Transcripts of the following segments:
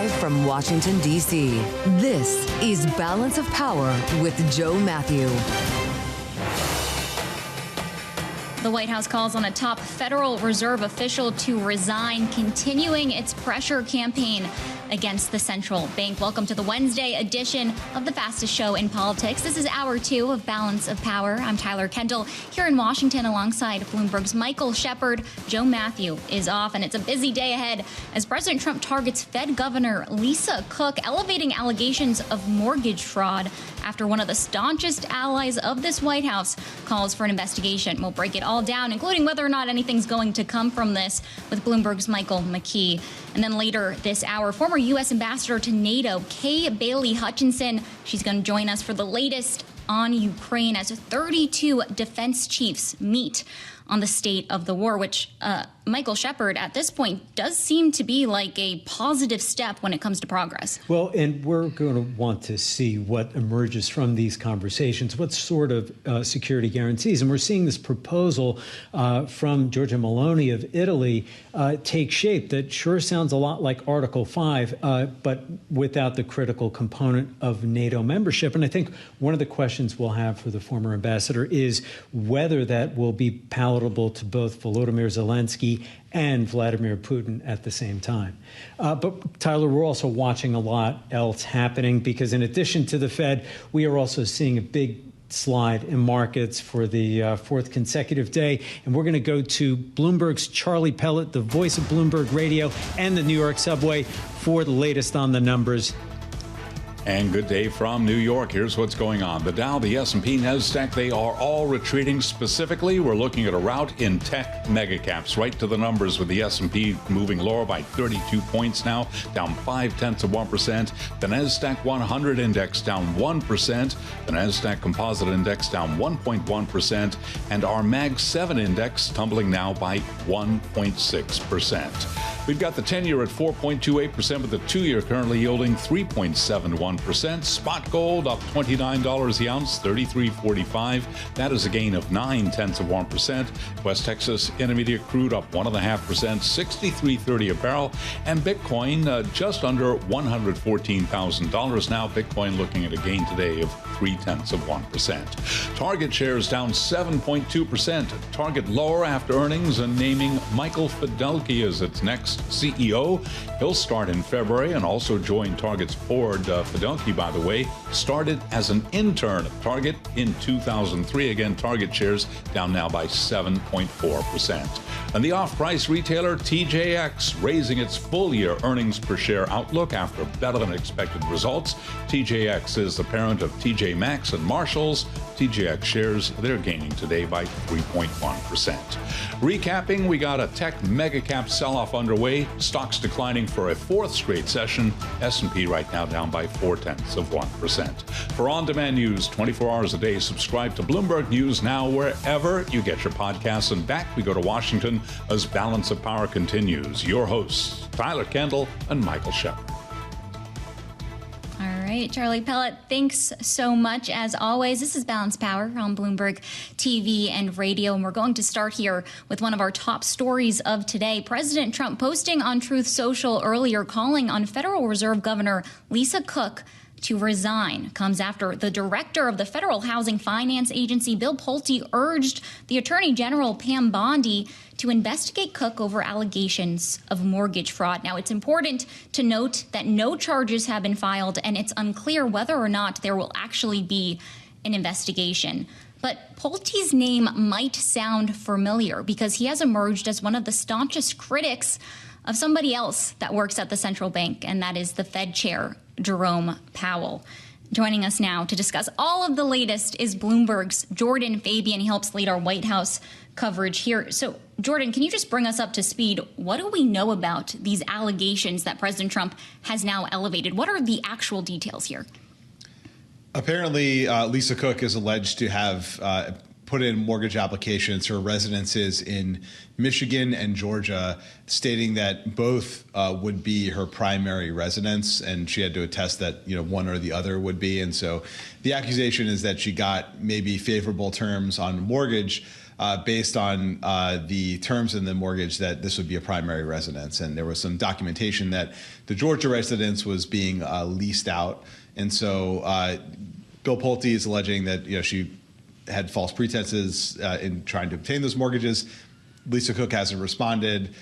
Live from Washington, D.C., this is Balance of Power with Joe Matthew. The White House calls on a top Federal Reserve official to resign, continuing its pressure campaign against the central bank. Welcome to the Wednesday edition of the fastest show in politics. This is hour 2 of Balance of Power. I'm Tyler Kendall here in Washington alongside Bloomberg's Michael Shepard. Joe Matthew is off, and it's a busy day ahead as President Trump targets Fed Governor Lisa Cook, elevating allegations of mortgage fraud after one of the staunchest allies of this White House calls for an investigation. We'll break it all down, including whether or not anything's going to come from this, with Bloomberg's Michael McKee. And then later this hour, former U.S. Ambassador to NATO, Kay Bailey Hutchison, she's going to join us for the latest on Ukraine as 32 defense chiefs meet on the state of the war, which Michael Shepard at this point does seem to be like a positive step when it comes to progress. Well, and we're going to want to see what emerges from these conversations, what sort of security guarantees. And we're seeing this proposal from Giorgia Meloni of Italy take shape that sure sounds a lot like Article 5, but without the critical component of NATO membership. And I think one of the questions we'll have for the former ambassador is whether that will be palatable to both Volodymyr Zelensky and Vladimir Putin at the same time. But Tyler, we're also watching a lot else happening because in addition to the Fed, we are also seeing a big slide in markets for the fourth consecutive day. And we're going to go to Bloomberg's Charlie Pellet, the voice of Bloomberg Radio and the New York subway, for the latest on the numbers. And good day from New York. Here's what's going on. The Dow, the S&P, NASDAQ, they are all retreating. Specifically, we're looking at a rout in tech megacaps, right to the numbers, with the S&P moving lower by 32 points now, down 0.5%. The NASDAQ 100 index down 1%. The NASDAQ Composite Index down 1.1%. And our Mag 7 index tumbling now by 1.6%. We've got the 10-year at 4.28%, with the 2-year currently yielding 3.71%. Spot gold up $29 the ounce, $33.45. That is a gain of 0.9%. West Texas Intermediate crude up 1.5%, $63.30 a barrel. And Bitcoin just under $114,000 now. Bitcoin looking at a gain today of 0.3%. Target shares down 7.2%. Target lower after earnings and naming Michael Fidelki as its next CEO. He'll start in February and also join Target's board. Fidelki, by the way, started as an intern at Target in 2003. Again, Target shares down now by 7.4%. And the off-price retailer TJX raising its full-year earnings per share outlook after better-than-expected results. TJX is the parent of TJ Maxx and Marshalls. TJX shares, they're gaining today by 3.1%. Recapping, we got a tech mega-cap sell-off underway. Stocks declining for a fourth straight session. S&P right now down by 0.4%. For on-demand news 24 hours a day, subscribe to Bloomberg News Now wherever you get your podcasts. And back we go to Washington as Balance of Power continues. Your hosts, Tyler Kendall and Michael Shepard. All right, Charlie Pellet, thanks so much. As always, this is Balance Power on Bloomberg TV and radio, and we're going to start here with one of our top stories of today. President Trump posting on Truth Social earlier, calling on Federal Reserve Governor Lisa Cook to resign, comes after the director of the Federal Housing Finance Agency, Bill Pulte, urged the Attorney General, Pam Bondi, to investigate Cook over allegations of mortgage fraud. Now, it's important to note that no charges have been filed, and it's unclear whether or not there will actually be an investigation. But Pulte's name might sound familiar because he has emerged as one of the staunchest critics of somebody else that works at the central bank, and that is the Fed chair, Jerome Powell. Joining us now to discuss all of the latest is Bloomberg's Jordan Fabian. He helps lead our White House coverage here. So, Jordan, can you just bring us up to speed? What do we know about these allegations that President Trump has now elevated? What are the actual details here? Apparently, Lisa Cook is alleged to have put in mortgage applications for residences in Michigan and Georgia, stating that both would be her primary residence, and she had to attest that one or the other would be. And so the accusation is that she got maybe favorable terms on mortgage, based on the terms in the mortgage that this would be a primary residence. And there was some documentation that the Georgia residence was being leased out. And so Bill Pulte is alleging that she had false pretenses in trying to obtain those mortgages. Lisa Cook hasn't responded.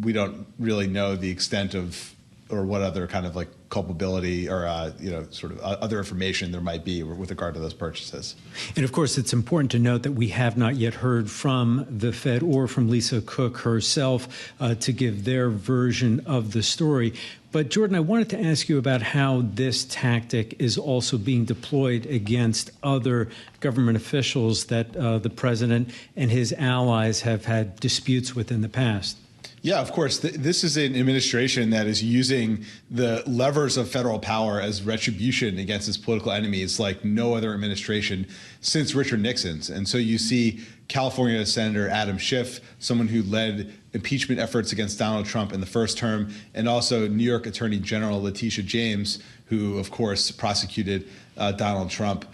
We don't really know the extent of or what other kind of like culpability or sort of other information there might be with regard to those purchases. And of course, it's important to note that we have not yet heard from the Fed or from Lisa Cook herself to give their version of the story. But Jordan, I wanted to ask you about how this tactic is also being deployed against other government officials that the president and his allies have had disputes with in the past. Yeah, of course. This is an administration that is using the levers of federal power as retribution against its political enemies like no other administration since Richard Nixon's. And so you see California Senator Adam Schiff, someone who led impeachment efforts against Donald Trump in the first term, and also New York Attorney General Letitia James, who, of course, prosecuted Donald Trump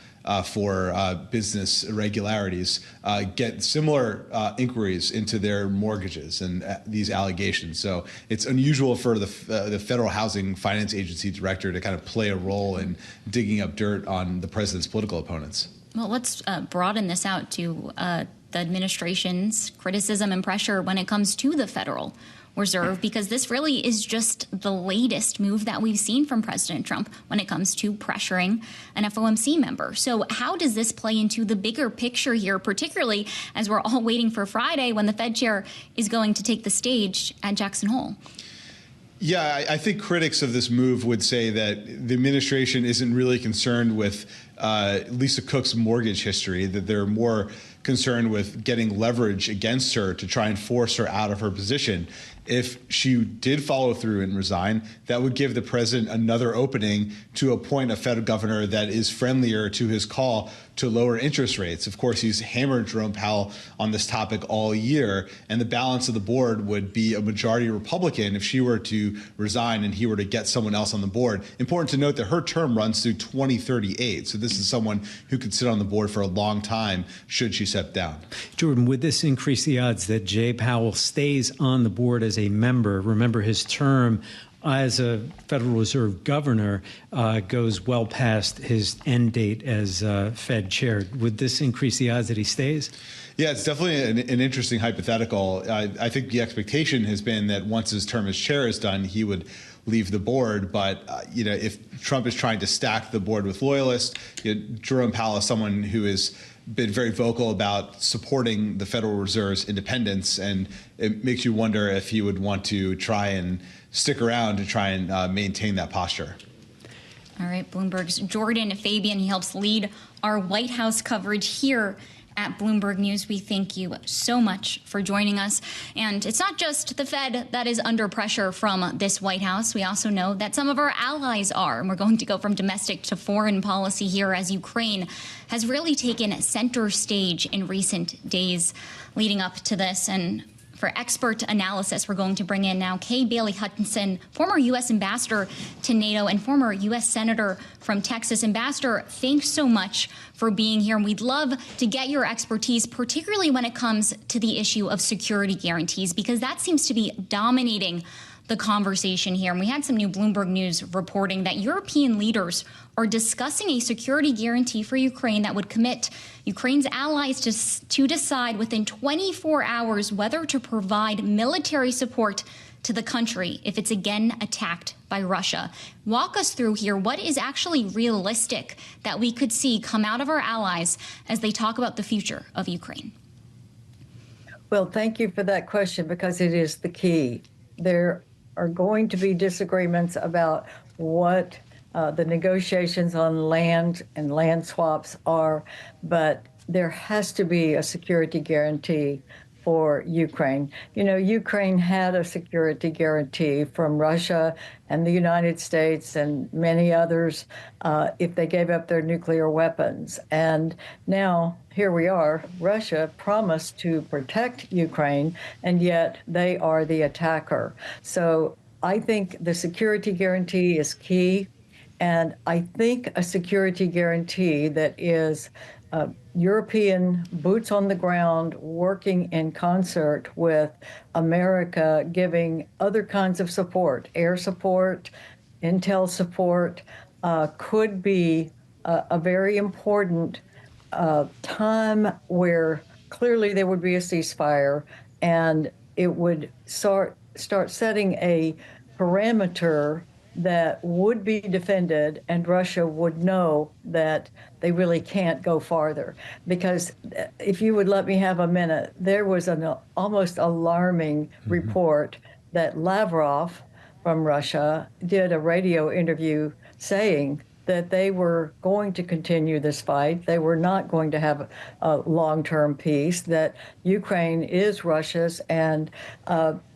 for business irregularities, get similar inquiries into their mortgages and these allegations. So it's unusual for the Federal Housing Finance Agency director to kind of play a role in digging up dirt on the president's political opponents. Well, let's broaden this out to the administration's criticism and pressure when it comes to the Federal Reserve, because this really is just the latest move that we've seen from President Trump when it comes to pressuring an FOMC member. So how does this play into the bigger picture here, particularly as we're all waiting for Friday when the Fed chair is going to take the stage at Jackson Hole? Yeah, I think critics of this move would say that the administration isn't really concerned with Lisa Cook's mortgage history, that they're more concerned with getting leverage against her to try and force her out of her position. If she did follow through and resign, that would give the president another opening to appoint a Fed governor that is friendlier to his call to lower interest rates. Of course, he's hammered Jerome Powell on this topic all year, and the balance of the board would be a majority Republican if she were to resign and he were to get someone else on the board. Important to note that her term runs through 2038, so this is someone who could sit on the board for a long time should she step down. Jordan, would this increase the odds that Jay Powell stays on the board as a member? Remember, his term as a Federal Reserve governor goes well past his end date as Fed chair. Would this increase the odds that he stays? Yeah, it's definitely an interesting hypothetical. I think the expectation has been that once his term as chair is done, he would leave the board. But if Trump is trying to stack the board with loyalists, Jerome Powell is someone who has been very vocal about supporting the Federal Reserve's independence, and it makes you wonder if he would want to try and stick around to try and maintain that posture. All right, Bloomberg's Jordan Fabian, he helps lead our White House coverage here at Bloomberg News. We thank you so much for joining us. And it's not just the Fed that is under pressure from this White House. We also know that some of our allies are. And we're going to go from domestic to foreign policy here as Ukraine has really taken center stage in recent days leading up to this. And for expert analysis, we're going to bring in now Kay Bailey Hutchison, former U.S. ambassador to NATO and former U.S. senator from Texas. Ambassador, thanks so much for being here. And we'd love to get your expertise, particularly when it comes to the issue of security guarantees, because that seems to be dominating the conversation here. And we had some new Bloomberg News reporting that European leaders are discussing a security guarantee for Ukraine that would commit Ukraine's allies to decide within 24 hours whether to provide military support to the country if it's again attacked by Russia. Walk us through here what is actually realistic that we could see come out of our allies as they talk about the future of Ukraine. Well, thank you for that question, because it is the key. There are going to be disagreements about what the negotiations on land and land swaps are, but there has to be a security guarantee for Ukraine. Ukraine had a security guarantee from Russia and the United States and many others if they gave up their nuclear weapons. And now here we are. Russia promised to protect Ukraine, and yet they are the attacker. So I think the security guarantee is key. And I think a security guarantee that is European boots on the ground working in concert with America, giving other kinds of support, air support, intel support, could be a very important time where clearly there would be a ceasefire, and it would start setting a parameter that would be defended, and Russia would know that they really can't go farther. Because if you would let me have a minute, there was an almost alarming report that Lavrov from Russia did a radio interview saying that they were going to continue this fight. They were not going to have a long-term peace, that Ukraine is Russia's, and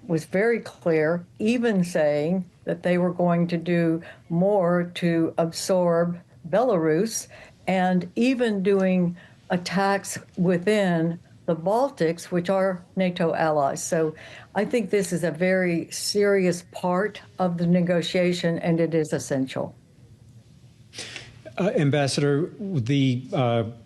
was very clear, even saying that they were going to do more to absorb Belarus, and even doing attacks within the Baltics, which are NATO allies. So I think this is a very serious part of the negotiation, and it is essential. Ambassador, the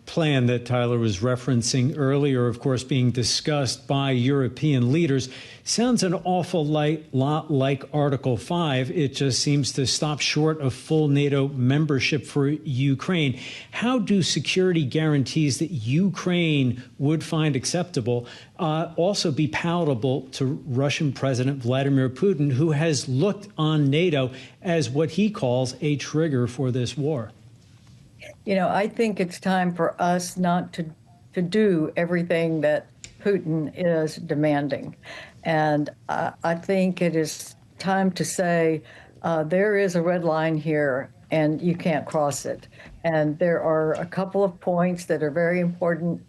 plan that Tyler was referencing earlier, of course, being discussed by European leaders, sounds an awful lot like Article 5. It just seems to stop short of full NATO membership for Ukraine. How do security guarantees that Ukraine would find acceptable also be palatable to Russian President Vladimir Putin, who has looked on NATO as what he calls a trigger for this war? You know, I think it's time for us not to do everything that Putin is demanding. And I think it is time to say there is a red line here and you can't cross it. And there are a couple of points that are very important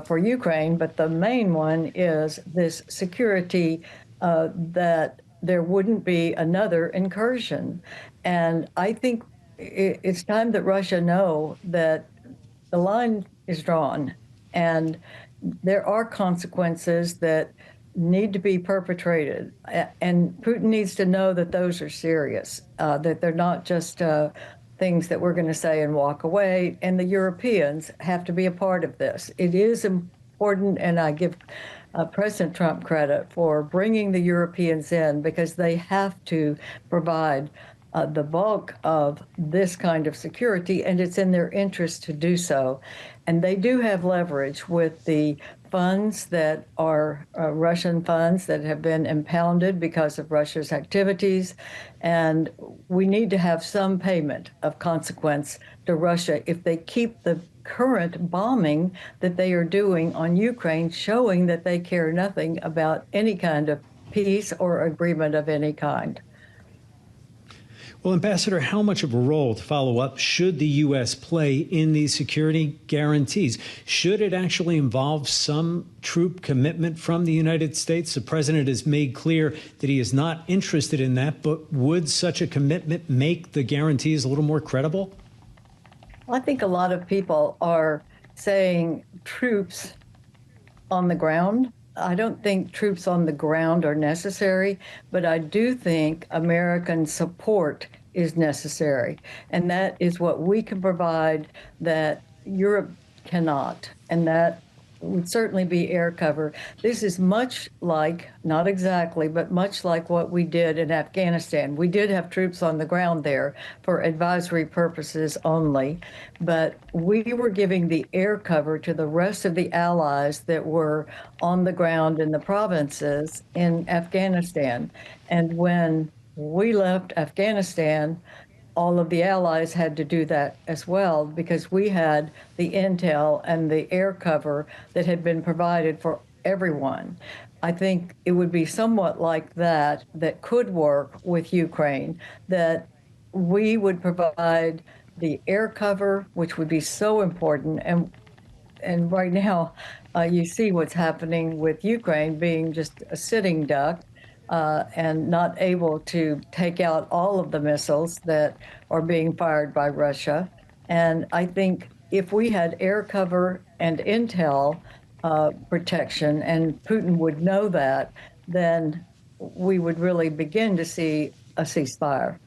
for Ukraine, but the main one is this security that there wouldn't be another incursion. And I think it's time that Russia know that the line is drawn and there are consequences that need to be perpetrated. And Putin needs to know that those are serious, that they're not just things that we're going to say and walk away. And the Europeans have to be a part of this. It is important, and I give President Trump credit for bringing the Europeans in, because they have to provide the bulk of this kind of security, and it's in their interest to do so. And they do have leverage with the funds that are Russian funds that have been impounded because of Russia's activities. And we need to have some payment of consequence to Russia if they keep the current bombing that they are doing on Ukraine, showing that they care nothing about any kind of peace or agreement of any kind. Well, Ambassador, how much of a role, to follow up, should the U.S. play in these security guarantees? Should it actually involve some troop commitment from the United States? The president has made clear that he is not interested in that, but would such a commitment make the guarantees a little more credible? I think a lot of people are saying troops on the ground. I don't think troops on the ground are necessary, but I do think American support is necessary. And that is what we can provide that Europe cannot. And that would certainly be air cover. This is much like, not exactly, but much like what we did in Afghanistan. We did have troops on the ground there for advisory purposes only, but we were giving the air cover to the rest of the allies that were on the ground in the provinces in Afghanistan. And when we left Afghanistan, all of the allies had to do that as well, because we had the intel and the air cover that had been provided for everyone. I think it would be somewhat like that could work with Ukraine, that we would provide the air cover, which would be so important. And right now, you see what's happening with Ukraine being just a sitting duck. And not able to take out all of the missiles that are being fired by Russia. And I think if we had air cover and intel protection, and Putin would know that, then we would really begin to see a ceasefire.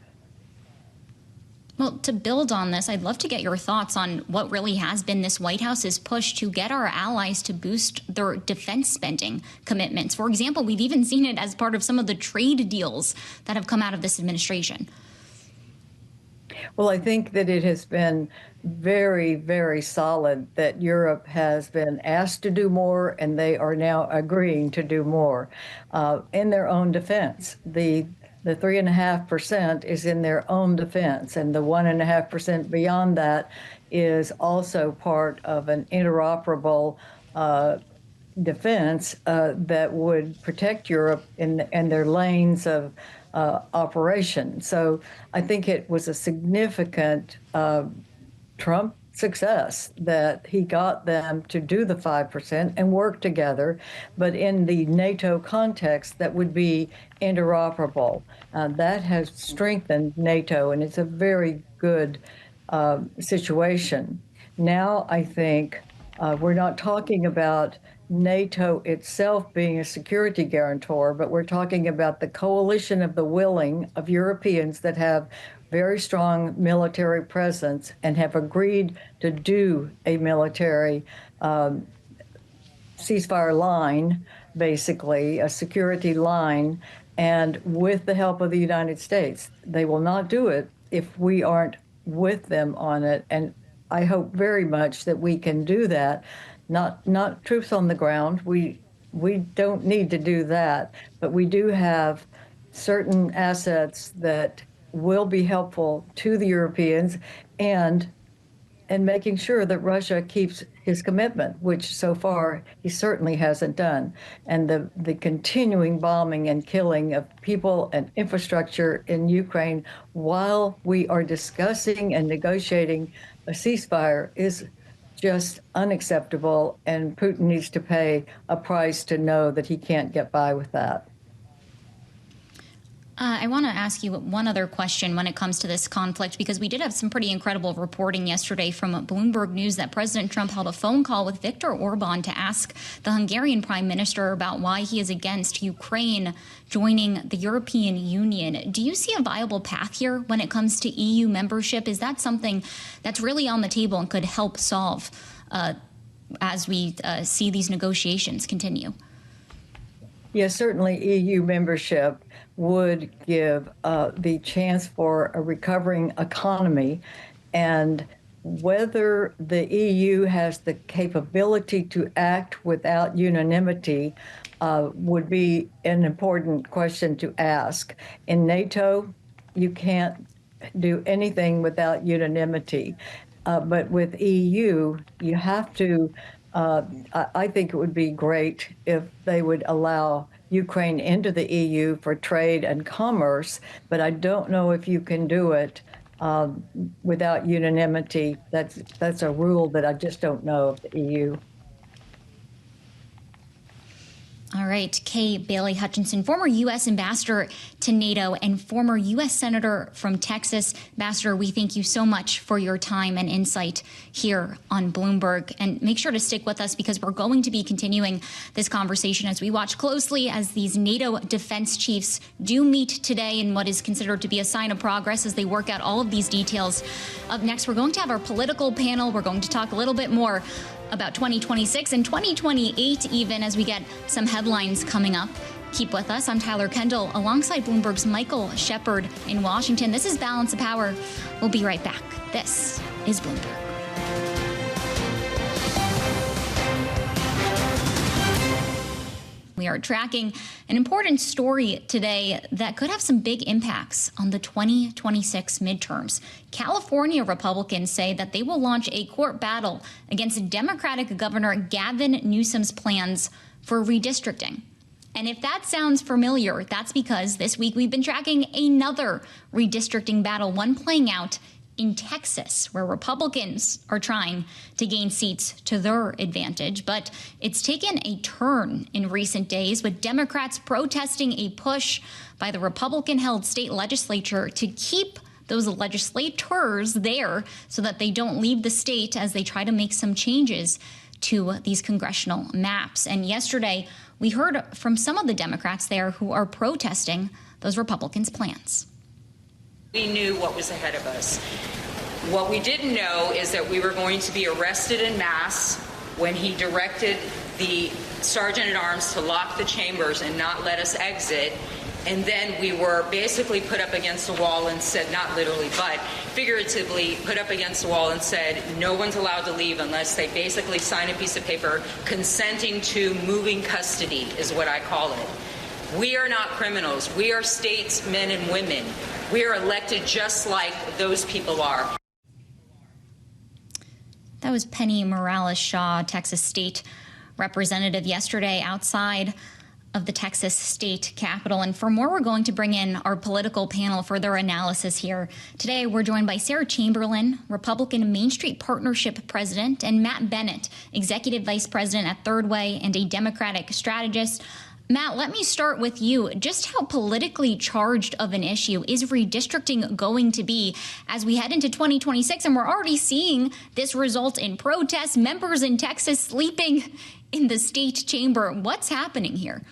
Well, to build on this, I'd love to get your thoughts on what really has been this White House's push to get our allies to boost their defense spending commitments. For example, we've even seen it as part of some of the trade deals that have come out of this administration. Well, I think that it has been very, very solid that Europe has been asked to do more, and they are now agreeing to do more in their own defense. The 3.5% is in their own defense, and the 1.5% beyond that is also part of an interoperable defense that would protect Europe in their lanes of operation. So I think it was a significant Trump success that he got them to do the 5% and work together, but in the NATO context that would be interoperable. That has strengthened NATO, and it's a very good situation. Now I think we're not talking about NATO itself being a security guarantor, but we're talking about the coalition of the willing of Europeans that have very strong military presence and have agreed to do a military ceasefire line, basically, a security line, and with the help of the United States. They will not do it if we aren't with them on it, and I hope very much that we can do that. Not troops on the ground. We don't need to do that, but we do have certain assets that will be helpful to the Europeans, and making sure that Russia keeps his commitment, which so far he certainly hasn't done. And the continuing bombing and killing of people and infrastructure in Ukraine while we are discussing and negotiating a ceasefire is just unacceptable, and Putin needs to pay a price to know that he can't get by with that. I want to ask you one other question when it comes to this conflict, because we did have some pretty incredible reporting yesterday from Bloomberg News that President Trump held a phone call with Viktor Orban to ask the Hungarian prime minister about why he is against Ukraine joining the European Union. Do you see a viable path here when it comes to EU membership? Is that something that's really on the table and could help solve as we see these negotiations continue? Yes, certainly EU membership would give the chance for a recovering economy, and whether the EU has the capability to act without unanimity would be an important question to ask. In NATO, you can't do anything without unanimity, but with EU, you have to. I think it would be great if they would allow Ukraine into the EU for trade and commerce, but I don't know if you can do it without unanimity. That's a rule that I just don't know of the EU. All right, Kay Bailey Hutchison, former U.S. ambassador to NATO and former U.S. senator from Texas. Ambassador, we thank you so much for your time and insight here on Bloomberg. And make sure to stick with us, because we're going to be continuing this conversation as we watch closely as these NATO defense chiefs do meet today in what is considered to be a sign of progress as they work out all of these details. Up next, we're going to have our political panel. We're going to talk a little bit more about 2026 and 2028 even, as we get some headlines coming up. Keep with us. I'm Tyler Kendall alongside Bloomberg's Michael Shepard in Washington. This is Balance of Power. We'll be right back. This is Bloomberg. We are tracking an important story today that could have some big impacts on the 2026 midterms. California Republicans say that they will launch a court battle against Democratic Governor Gavin Newsom's plans for redistricting. And if that sounds familiar, that's because this week we've been tracking another redistricting battle, one playing out in Texas, where Republicans are trying to gain seats to their advantage. But it's taken a turn in recent days, with Democrats protesting a push by the Republican-held state legislature to keep those legislators there so that they don't leave the state as they try to make some changes to these congressional maps. And yesterday, we heard from some of the Democrats there who are protesting those Republicans' plans. We knew what was ahead of us. What we didn't know is that we were going to be arrested en masse when he directed the sergeant at arms to lock the chambers and not let us exit. And then we were basically put up against the wall and said, not literally, but figuratively put up against the wall and said, no one's allowed to leave unless they basically sign a piece of paper consenting to moving custody, is what I call it. We are not criminals. We are statesmen and women. We are elected just like those people are. That was Penny Morales-Shaw, Texas State Representative, yesterday outside of the Texas State Capitol. And for more, we're going to bring in our political panel for their analysis here. Today, we're joined by Sarah Chamberlain, Republican Main Street Partnership President, and Matt Bennett, Executive Vice President at Third Way and a Democratic strategist. Matt, let me start with you. Just how politically charged of an issue is redistricting going to be as we head into 2026? And we're already seeing this result in protests, members in Texas sleeping in the state chamber. What's happening here?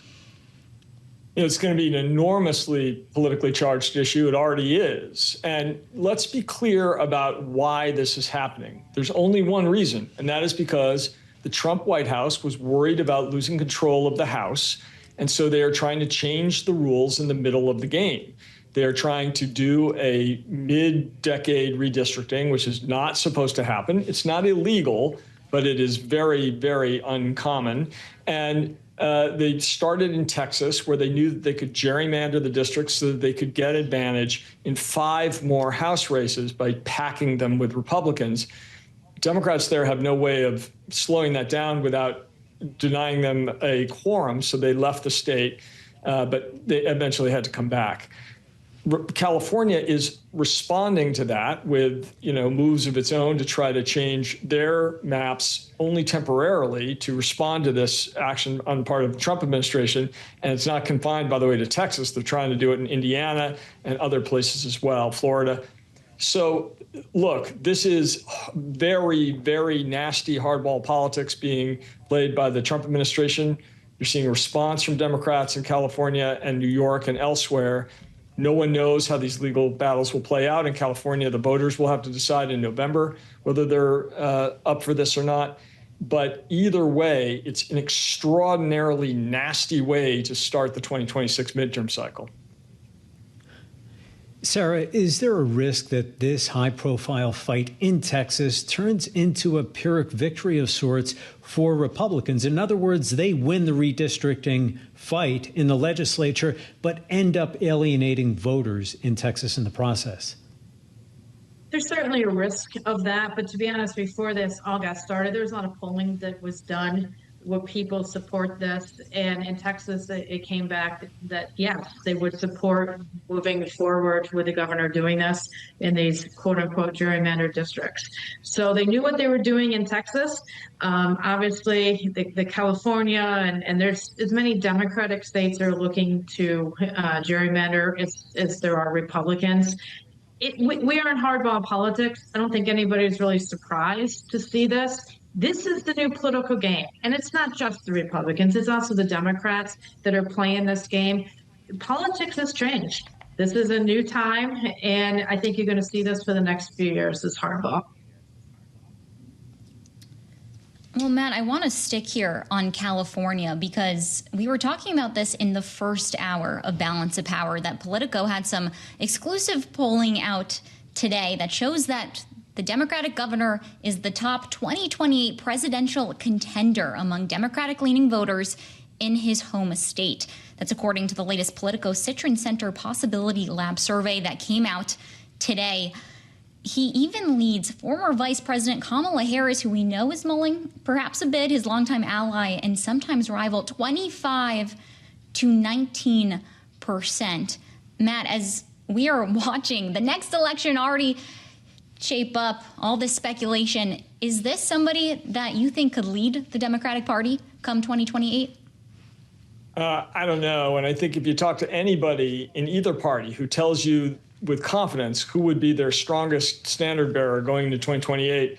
It's going to be an enormously politically charged issue. It already is. And let's be clear about why this is happening. There's only one reason, and that is because the Trump White House was worried about losing control of the House. And so they are trying to change the rules in the middle of the game. They are trying to do a mid-decade redistricting, which is not supposed to happen. It's not illegal, but it is very, very uncommon. And they started in Texas, where they knew that they could gerrymander the districts so that they could get advantage in 5 more House races by packing them with Republicans. Democrats there have no way of slowing that down without denying them a quorum, so they left the state, but they eventually had to come back. California is responding to that with, moves of its own to try to change their maps only temporarily to respond to this action on the part of the Trump administration. And it's not confined, by the way, to Texas. They're trying to do it in Indiana and other places as well, Florida. So, look, this is very, very nasty hardball politics being played by the Trump administration. You're seeing a response from Democrats in California and New York and elsewhere. No one knows how these legal battles will play out. In California, the voters will have to decide in November whether they're up for this or not. But either way, it's an extraordinarily nasty way to start the 2026 midterm cycle. Sarah, is there a risk that this high-profile fight in Texas turns into a Pyrrhic victory of sorts for Republicans? In other words, they win the redistricting fight in the legislature, but end up alienating voters in Texas in the process. There's certainly a risk of that. But to be honest, before this all got started, there was a lot of polling that was done. Would people support this? And in Texas, it came back that, yes, they would support moving forward with the governor doing this in these quote unquote gerrymandered districts. So they knew what they were doing in Texas. Obviously, the California and there's as many Democratic states are looking to gerrymander as there are Republicans. We are in hardball politics. I don't think anybody's really surprised to see this. This is the new political game. And it's not just the Republicans, it's also the Democrats that are playing this game. Politics has changed. This is a new time, and I think you're going to see this for the next few years, this hardball. Well, Matt, I want to stick here on California because we were talking about this in the first hour of Balance of Power, that Politico had some exclusive polling out today that shows that the Democratic governor is the top 2028 presidential contender among Democratic-leaning voters in his home state. That's according to the latest Politico Citron Center Possibility Lab survey that came out today. He even leads former Vice President Kamala Harris, who we know is mulling perhaps a bid, his longtime ally and sometimes rival, 25 to 19%. Matt, as we are watching the next election already shape up, all this speculation, is this somebody that you think could lead the Democratic Party come 2028? I don't know. And I think if you talk to anybody in either party who tells you with confidence who would be their strongest standard bearer going into 2028,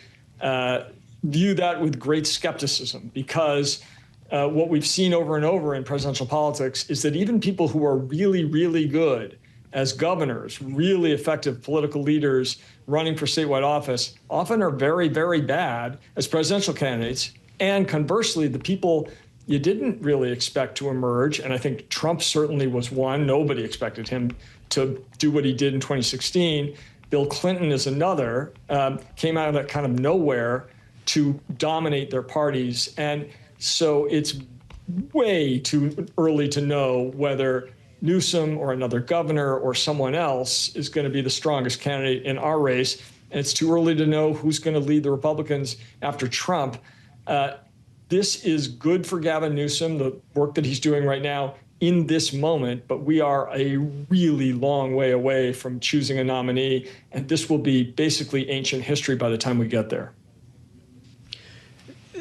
view that with great skepticism, because what we've seen over and over in presidential politics is that even people who are really, really good as governors, really effective political leaders running for statewide office, often are very, very bad as presidential candidates. And conversely, the people you didn't really expect to emerge, and I think Trump certainly was one. Nobody expected him to do what he did in 2016. Bill Clinton is another, came out of that kind of nowhere to dominate their parties. And so it's way too early to know whether Newsom or another governor or someone else is going to be the strongest candidate in our race. And it's too early to know who's going to lead the Republicans after Trump. This is good for Gavin Newsom, the work that he's doing right now in this moment, but we are a really long way away from choosing a nominee, and this will be basically ancient history by the time we get there.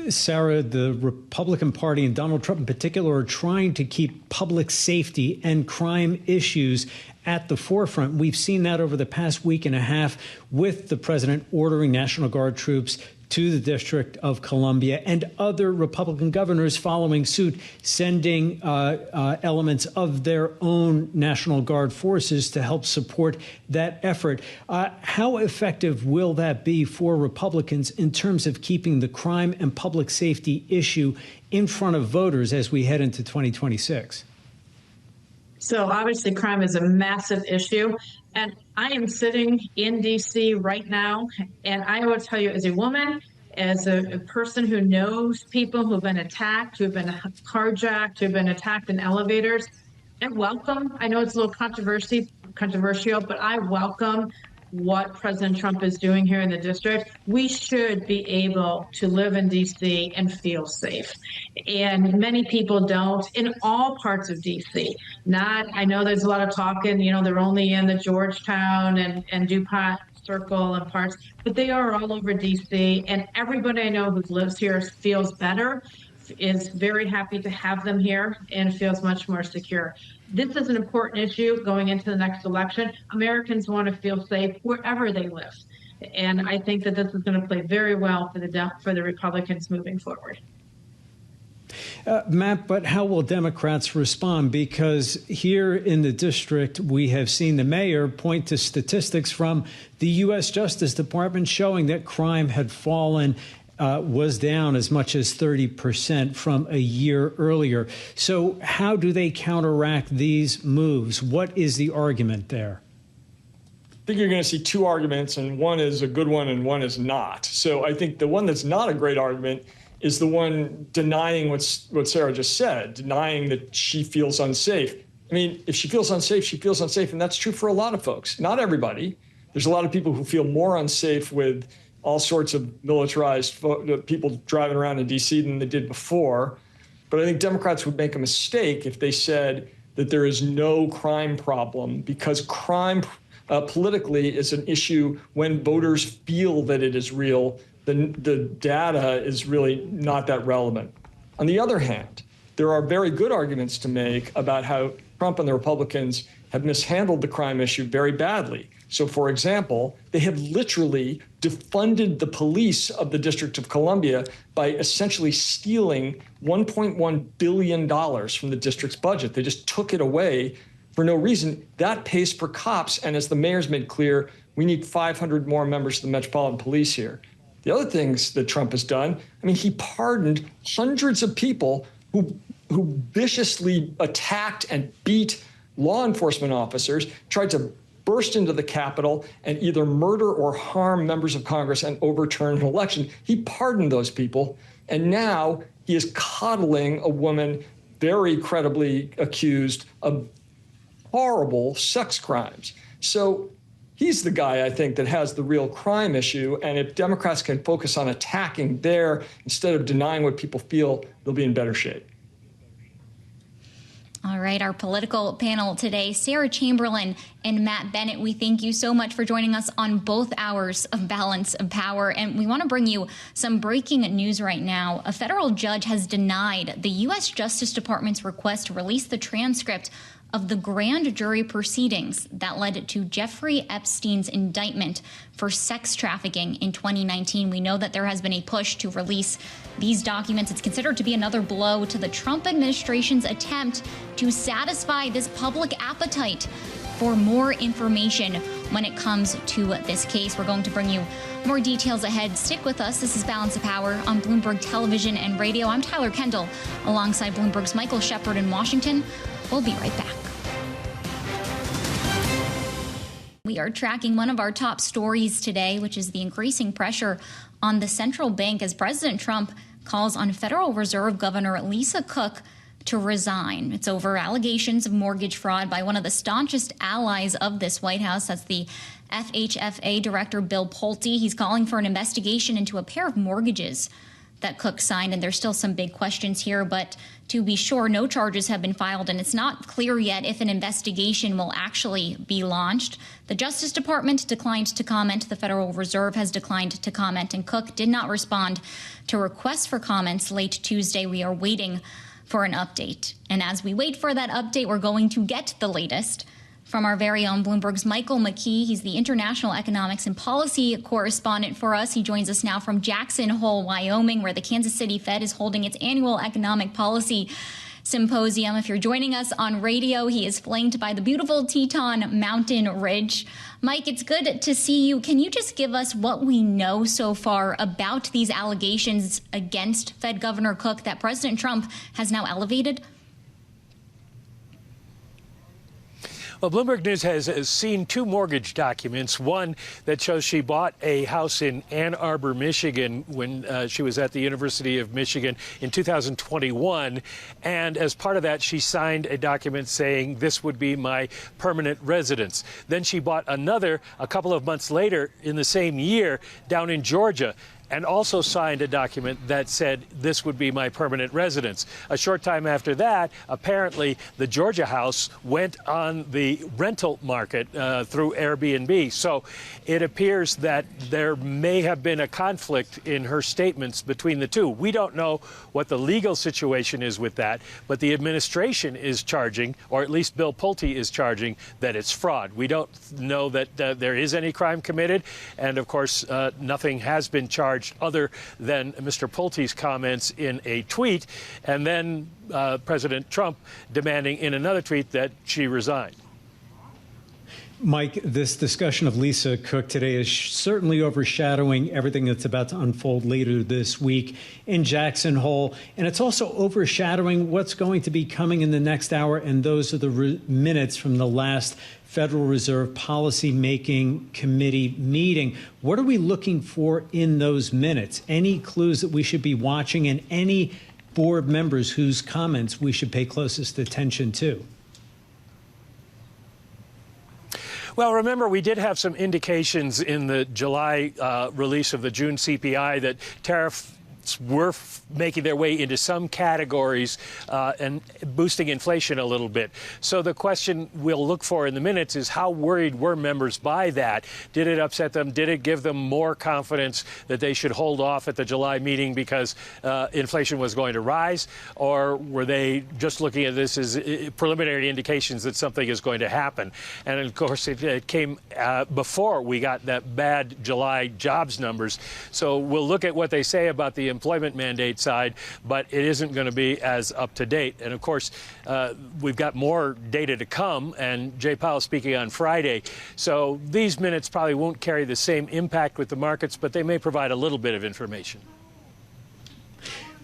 Sarah, the Republican Party and Donald Trump in particular are trying to keep public safety and crime issues at the forefront. We've seen that over the past week and a half with the president ordering National Guard troops to the District of Columbia and other Republican governors following suit, sending elements of their own National Guard forces to help support that effort. How effective will that be for Republicans in terms of keeping the crime and public safety issue in front of voters as we head into 2026? So obviously crime is a massive issue. And I am sitting in D.C. right now, and I will tell you, as a woman, as a person who knows people who've been attacked, who've been carjacked, who've been attacked in elevators, I welcome, I know it's a little controversial, but I welcome what President Trump is doing here in the district. We should be able to live in D.C. and feel safe. And many people don't in all parts of D.C. I know there's a lot of talking, they're only in the Georgetown and DuPont Circle and parts, but they are all over D.C. And everybody I know who lives here feels better, is very happy to have them here, and feels much more secure. This is an important issue going into the next election. Americans want to feel safe wherever they live. And I think that this is going to play very well for the Republicans moving forward. Matt, but how will Democrats respond? Because here in the district, we have seen the mayor point to statistics from the U.S. Justice Department showing that crime had fallen, was down as much as 30% from a year earlier. So how do they counteract these moves? What is the argument there? I think you're going to see two arguments, and one is a good one and one is not. So I think the one that's not a great argument is the one denying what Sarah just said, denying that she feels unsafe. I mean, if she feels unsafe, she feels unsafe, and that's true for a lot of folks. Not everybody. There's a lot of people who feel more unsafe with all sorts of militarized people driving around in D.C. than they did before. But I think Democrats would make a mistake if they said that there is no crime problem, because crime politically is an issue when voters feel that it is real. The data is really not that relevant. On the other hand, there are very good arguments to make about how Trump and the Republicans have mishandled the crime issue very badly. So, for example, they have literally defunded the police of the District of Columbia by essentially stealing $1.1 billion from the district's budget. They just took it away for no reason. That pays for cops. And as the mayor's made clear, we need 500 more members of the Metropolitan Police here. The other things that Trump has done, I mean, he pardoned hundreds of people who viciously attacked and beat law enforcement officers, tried to burst into the Capitol and either murder or harm members of Congress and overturn an election. He pardoned those people, and now he is coddling a woman very credibly accused of horrible sex crimes. So he's the guy, I think, that has the real crime issue, and if Democrats can focus on attacking there instead of denying what people feel, they'll be in better shape. All right, our political panel today, Sarah Chamberlain and Matt Bennett, we thank you so much for joining us on both hours of Balance of Power. And we want to bring you some breaking news right now. A federal judge has denied the U.S. Justice Department's request to release the transcript of the grand jury proceedings that led to Jeffrey Epstein's indictment for sex trafficking in 2019. We know that there has been a push to release these documents. It's considered to be another blow to the Trump administration's attempt to satisfy this public appetite for more information when it comes to this case. We're going to bring you more details ahead. Stick with us. This is Balance of Power on Bloomberg Television and Radio. I'm Tyler Kendall, alongside Bloomberg's Michael Shepard in Washington. We'll be right back. We are tracking one of our top stories today, which is the increasing pressure on the central bank as President Trump calls on Federal Reserve Governor Lisa Cook to resign. It's over allegations of mortgage fraud by one of the staunchest allies of this White House. That's the FHFA Director Bill Pulte. He's calling for an investigation into a pair of mortgages that Cook signed, and there's still some big questions here, but to be sure, no charges have been filed, and it's not clear yet if an investigation will actually be launched. The Justice Department declined to comment. The Federal Reserve has declined to comment, and Cook did not respond to requests for comments late Tuesday. We are waiting for an update. And as we wait for that update, we're going to get the latest from our very own Bloomberg's Michael McKee. He's the international economics and policy correspondent for us. He joins us now from Jackson Hole, Wyoming, where the Kansas City Fed is holding its annual economic policy symposium. If you're joining us on radio, he is flanked by the beautiful Teton Mountain Ridge. Mike, it's good to see you. Can you just give us what we know so far about these allegations against Fed Governor Cook that President Trump has now elevated? Well, Bloomberg News has seen two mortgage documents, one that shows she bought a house in Ann Arbor, Michigan, when she was at the University of Michigan in 2021. And as part of that, she signed a document saying this would be my permanent residence. Then she bought another a couple of months later in the same year down in Georgia, and also signed a document that said this would be my permanent residence. A short time after that, apparently the Georgia house went on the rental market through Airbnb. So it appears that there may have been a conflict in her statements between the two. We don't know what the legal situation is with that, but the administration is charging, or at least Bill Pulte is charging, that it's fraud. We don't know that there is any crime committed, and of course nothing has been charged other than Mr. Pulte's comments in a tweet, and then President Trump demanding in another tweet that she resign. Mike, this discussion of Lisa Cook today is certainly overshadowing everything that's about to unfold later this week in Jackson Hole. And it's also overshadowing what's going to be coming in the next hour. And those are the minutes from the last Federal Reserve Policy Making Committee meeting. What are we looking for in those minutes? Any clues that we should be watching, and any board members whose comments we should pay closest attention to? Well, remember, we did have some indications in the July release of the June CPI that tariffs were making their way into some categories and boosting inflation a little bit. So the question we'll look for in the minutes is how worried were members by that? Did it upset them? Did it give them more confidence that they should hold off at the July meeting because inflation was going to rise? Or were they just looking at this as preliminary indications that something is going to happen? And of course, it came before we got that bad July jobs numbers. So we'll look at what they say about the employment mandate side, but it isn't going to be as up to date. And of course, we've got more data to come, and Jay Powell speaking on Friday. So these minutes probably won't carry the same impact with the markets, but they may provide a little bit of information.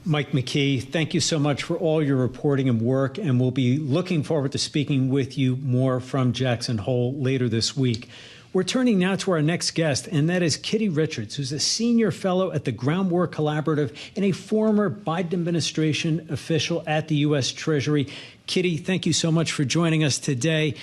Mike McKee, thank you so much for all your reporting and work, and we'll be looking forward to speaking with you more from Jackson Hole later this week. We're turning now to our next guest, and that is Kitty Richards, who's a senior fellow at the Groundwork Collaborative and a former Biden administration official at the U.S. Treasury. Kitty, thank you so much for joining us today.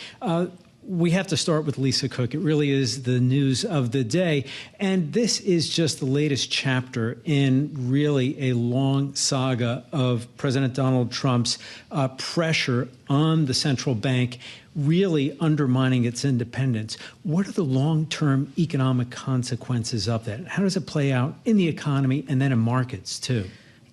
We have to start with Lisa Cook. It really is the news of the day. And this is just the latest chapter in really a long saga of President Donald Trump's pressure on the central bank, really undermining its independence. What are the long-term economic consequences of that? How does it play out in the economy and then in markets, too?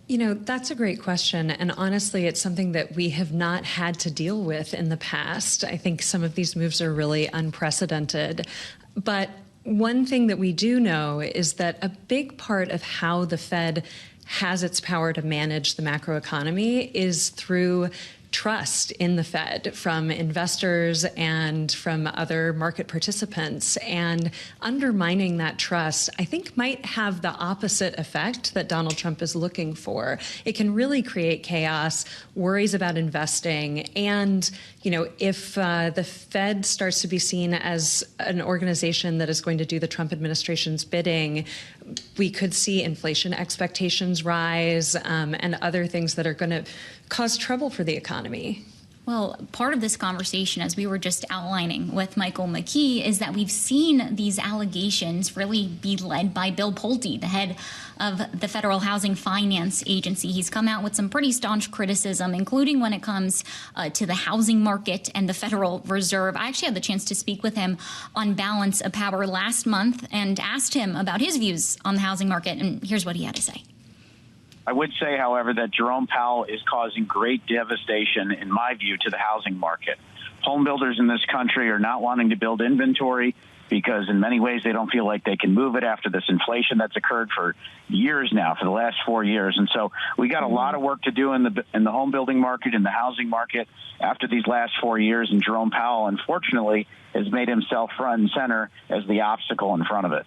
You know, that's a great question. And honestly, it's something that we have not had to deal with in the past. I think some of these moves are really unprecedented. But one thing that we do know is that a big part of how the Fed has its power to manage the macroeconomy is through trust in the Fed from investors and from other market participants. And undermining that trust, I think, might have the opposite effect that Donald Trump is looking for. It can really create chaos, worries about investing, and if the Fed starts to be seen as an organization that is going to do the Trump administration's bidding, we could see inflation expectations rise and other things that are going to cause trouble for the economy. Well, part of this conversation, as we were just outlining with Michael McKee, is that we've seen these allegations really be led by Bill Pulte, the head of the Federal Housing Finance Agency. He's come out with some pretty staunch criticism, including when it comes to the housing market and the Federal Reserve. I actually had the chance to speak with him on Balance of Power last month and asked him about his views on the housing market, and here's what he had to say. I would say, however, that Jerome Powell is causing great devastation, in my view, to the housing market. Home builders in this country are not wanting to build inventory because in many ways they don't feel like they can move it after this inflation that's occurred for years now, for the last 4 years. And so we got a lot of work to do in the home building market, in the housing market after these last 4 years. And Jerome Powell, unfortunately, has made himself front and center as the obstacle in front of it.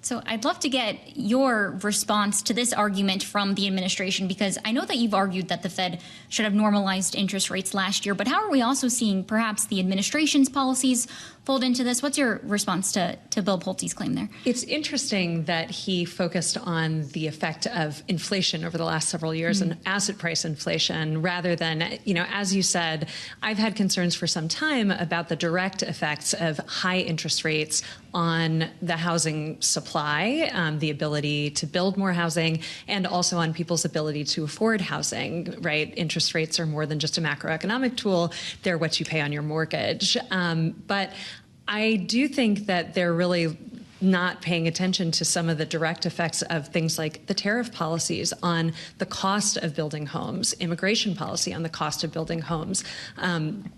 So I'd love to get your response to this argument from the administration, because I know that you've argued that the Fed should have normalized interest rates last year, but how are we also seeing perhaps the administration's policies fold into this? What's your response to Bill Pulte's claim there? It's interesting that he focused on the effect of inflation over the last several years and asset price inflation rather than, as you said, I've had concerns for some time about the direct effects of high interest rates on the housing supply, the ability to build more housing, and also on people's ability to afford housing, right? Interest rates are more than just a macroeconomic tool. They're what you pay on your mortgage. But I do think that they're really not paying attention to some of the direct effects of things like the tariff policies on the cost of building homes, immigration policy on the cost of building homes.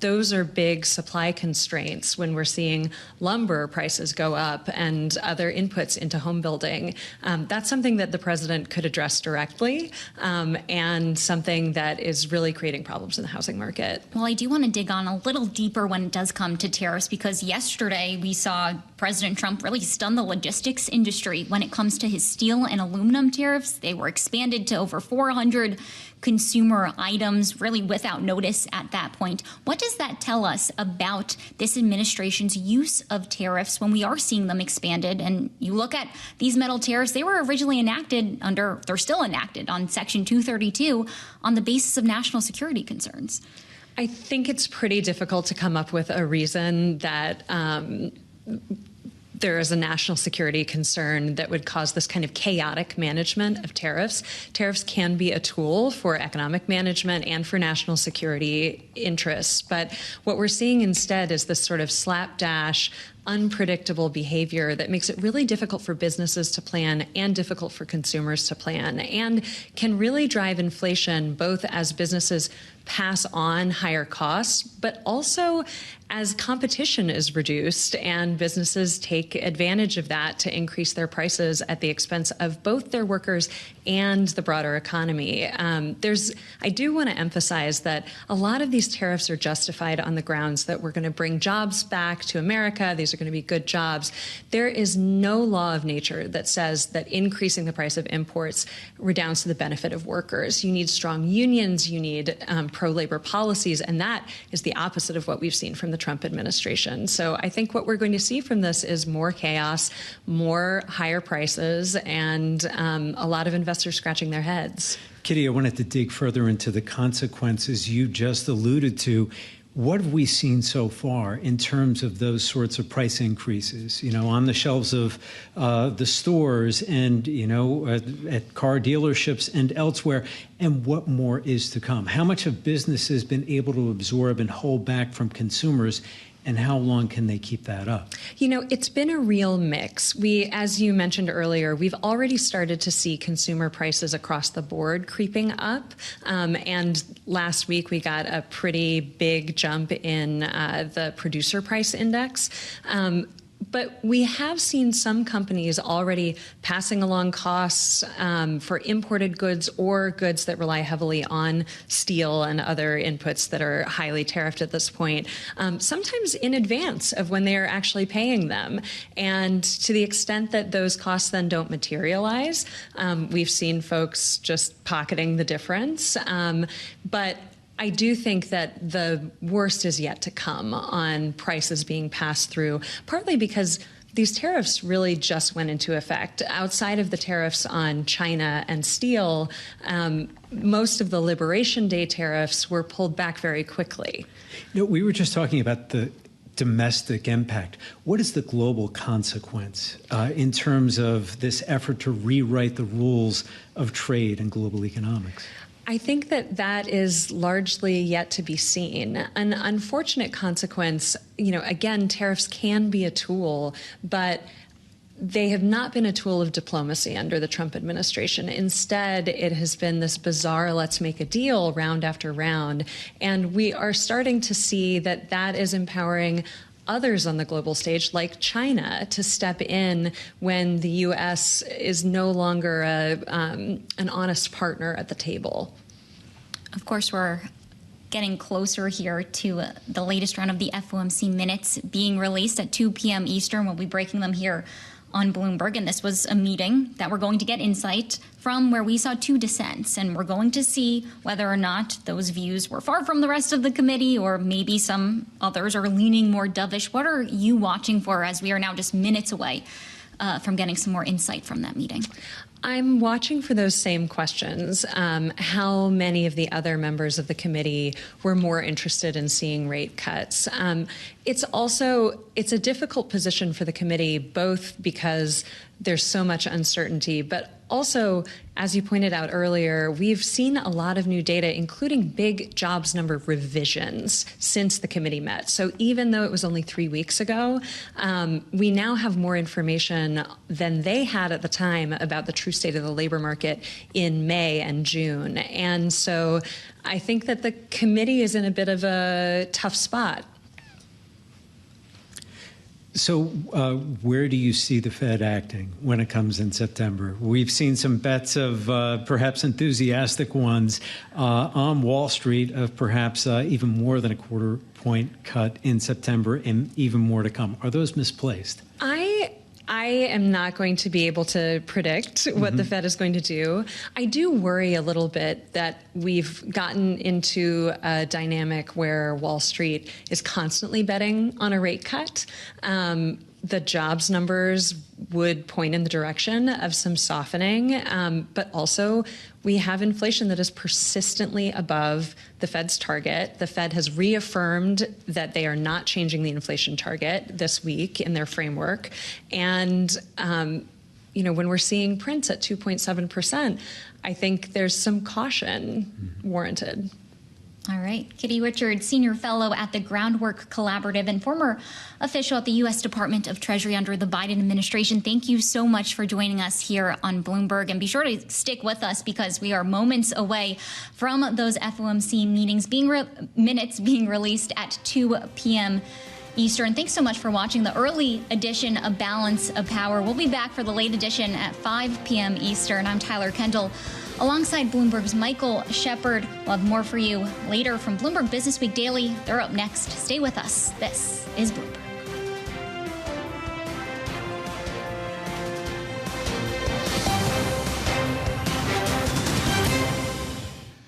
Those are big supply constraints when we're seeing lumber prices go up and other inputs into home building. That's something that the president could address directly and something that is really creating problems in the housing market. Well, I do want to dig on a little deeper when it does come to tariffs, because yesterday we saw President Trump really stun the logistics industry when it comes to his steel and aluminum tariffs. They were expanded to over 400 consumer items, really without notice at that point. What does that tell us about this administration's use of tariffs when we are seeing them expanded? And you look at these metal tariffs, they were originally they're still enacted on Section 232 on the basis of national security concerns. I think it's pretty difficult to come up with a reason that there is a national security concern that would cause this kind of chaotic management of tariffs. Tariffs can be a tool for economic management and for national security interests. But what we're seeing instead is this sort of slapdash, unpredictable behavior that makes it really difficult for businesses to plan and difficult for consumers to plan, and can really drive inflation both as businesses pass on higher costs, but also as competition is reduced and businesses take advantage of that to increase their prices at the expense of both their workers and the broader economy. I do want to emphasize that a lot of these tariffs are justified on the grounds that we're going to bring jobs back to America. These are going to be good jobs. There is no law of nature that says that increasing the price of imports redounds to the benefit of workers. You need strong unions, you need pro-labor policies, and that is the opposite of what we've seen from the Trump administration. So I think what we're going to see from this is more chaos, more higher prices, and a lot of investors scratching their heads. Kitty, I wanted to dig further into the consequences you just alluded to. What have we seen so far in terms of those sorts of price increases, on the shelves of the stores and, at car dealerships and elsewhere? And what more is to come? How much have businesses been able to absorb and hold back from consumers? And how long can they keep that up? It's been a real mix. As you mentioned earlier, we've already started to see consumer prices across the board creeping up. And last week, we got a pretty big jump in the producer price index. But we have seen some companies already passing along costs for imported goods or goods that rely heavily on steel and other inputs that are highly tariffed at this point, sometimes in advance of when they are actually paying them. And to the extent that those costs then don't materialize, we've seen folks just pocketing the difference. But I do think that the worst is yet to come on prices being passed through, partly because these tariffs really just went into effect. Outside of the tariffs on China and steel, most of the Liberation Day tariffs were pulled back very quickly. We were just talking about the domestic impact. What is the global consequence in terms of this effort to rewrite the rules of trade and global economics? I think that is largely yet to be seen. An unfortunate consequence, again, tariffs can be a tool, but they have not been a tool of diplomacy under the Trump administration. Instead, it has been this bizarre let's make a deal round after round. And we are starting to see that is empowering others on the global stage, like China, to step in when the U.S. is no longer an honest partner at the table. Of course, we're getting closer here to the latest round of the FOMC minutes being released at 2 p.m. Eastern. We'll be breaking them here on Bloomberg. And this was a meeting that we're going to get insight from where we saw two dissents. And we're going to see whether or not those views were far from the rest of the committee, or maybe some others are leaning more dovish. What are you watching for as we are now just minutes away from getting some more insight from that meeting? I'm watching for those same questions. How many of the other members of the committee were more interested in seeing rate cuts? It's a difficult position for the committee, both because there's so much uncertainty, but also, as you pointed out earlier, we've seen a lot of new data, including big jobs number revisions since the committee met. So even though it was only 3 weeks ago, we now have more information than they had at the time about the true state of the labor market in May and June. And so I think that the committee is in a bit of a tough spot. So where do you see the Fed acting when it comes in September? We've seen some bets of perhaps enthusiastic ones on Wall Street of perhaps even more than a quarter point cut in September and even more to come. Are those misplaced? I am not going to be able to predict what the Fed is going to do. I do worry a little bit that we've gotten into a dynamic where Wall Street is constantly betting on a rate cut. The jobs numbers would point in the direction of some softening, but also we have inflation that is persistently above the Fed's target. The Fed has reaffirmed that they are not changing the inflation target this week in their framework. And, when we're seeing prints at 2.7%, I think there's some caution warranted. All right. Kitty Richards, Senior Fellow at the Groundwork Collaborative and former official at the U.S. Department of Treasury under the Biden administration. Thank you so much for joining us here on Bloomberg. And be sure to stick with us because we are moments away from those FOMC minutes being released at 2 p.m. Eastern. Thanks so much for watching the early edition of Balance of Power. We'll be back for the late edition at 5 p.m. Eastern. I'm Tyler Kendall. Alongside Bloomberg's Michael Shepard. We'll have more for you later from Bloomberg Business Week Daily. They're up next. Stay with us. This is Bloomberg.